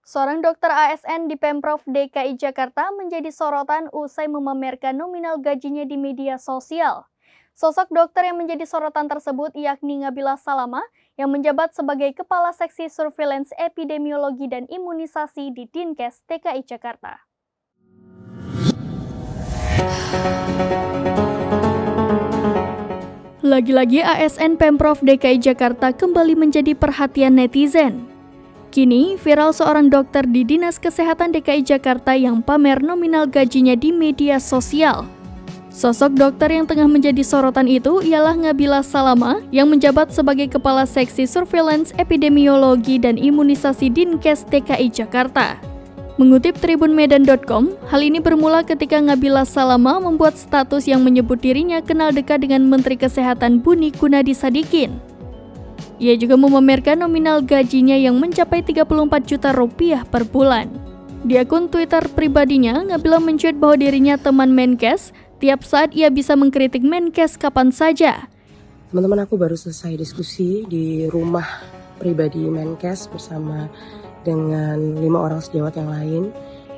Seorang dokter ASN di Pemprov DKI Jakarta menjadi sorotan usai memamerkan nominal gajinya di media sosial. Sosok dokter yang menjadi sorotan tersebut yakni Ngabila Salama yang menjabat sebagai Kepala Seksi Surveillance Epidemiologi dan Imunisasi di Dinkes DKI Jakarta. Lagi-lagi ASN Pemprov DKI Jakarta kembali menjadi perhatian netizen. Kini, viral seorang dokter di Dinas Kesehatan DKI Jakarta yang pamer nominal gajinya di media sosial. Sosok dokter yang tengah menjadi sorotan itu ialah Ngabila Salama yang menjabat sebagai Kepala Seksi Surveillance Epidemiologi dan Imunisasi Dinkes DKI Jakarta. Mengutip tribunmedan.com, hal ini bermula ketika Ngabila Salama membuat status yang menyebut dirinya kenal dekat dengan Menteri Kesehatan Budi Gunadi Sadikin. Ia juga memamerkan nominal gajinya yang mencapai 34 juta rupiah per bulan. Di akun Twitter pribadinya, Ngabila mencuit bahwa dirinya teman Menkes, tiap saat ia bisa mengkritik Menkes kapan saja. Teman-teman, aku baru selesai diskusi di rumah pribadi Menkes bersama dengan 5 orang sejawat yang lain.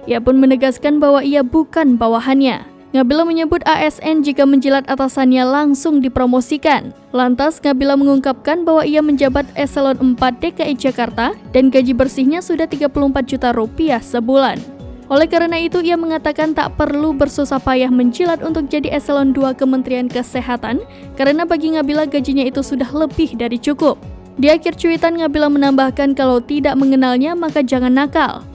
Ia pun menegaskan bahwa ia bukan bawahannya. Ngabila menyebut ASN jika menjilat atasannya langsung dipromosikan. Lantas Ngabila mengungkapkan bahwa ia menjabat eselon 4 DKI Jakarta dan gaji bersihnya sudah 34 juta rupiah sebulan. Oleh karena itu ia mengatakan tak perlu bersusah payah menjilat untuk jadi eselon 2 Kementerian Kesehatan karena bagi Ngabila gajinya itu sudah lebih dari cukup. Di akhir cuitan Ngabila menambahkan kalau tidak mengenalnya maka jangan nakal.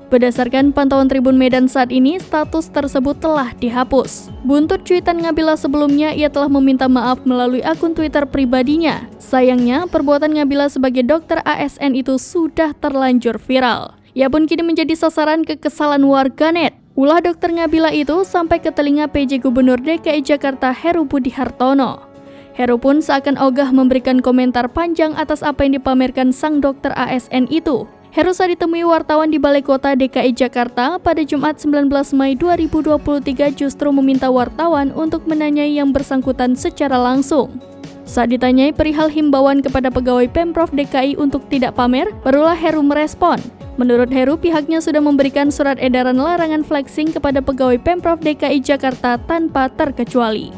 Berdasarkan pantauan Tribun Medan saat ini, status tersebut telah dihapus. Buntut cuitan Ngabila sebelumnya, ia telah meminta maaf melalui akun Twitter pribadinya. Sayangnya, perbuatan Ngabila sebagai dokter ASN itu sudah terlanjur viral. Ia pun kini menjadi sasaran kekesalan warganet. Ulah dokter Ngabila itu sampai ke telinga PJ Gubernur DKI Jakarta Heru Budi Hartono. Heru pun seakan ogah memberikan komentar panjang atas apa yang dipamerkan sang dokter ASN itu. Heru saat ditemui wartawan di Balai Kota DKI Jakarta pada Jumat 19 Mei 2023 justru meminta wartawan untuk menanyai yang bersangkutan secara langsung. Saat ditanyai perihal himbauan kepada pegawai Pemprov DKI untuk tidak pamer, barulah Heru merespon. Menurut Heru, pihaknya sudah memberikan surat edaran larangan flexing kepada pegawai Pemprov DKI Jakarta tanpa terkecuali.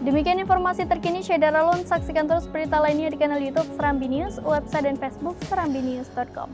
Demikian informasi terkini Syedara Lun, saksikan terus berita lainnya di kanal YouTube Serambi News, website dan Facebook serambinews.com.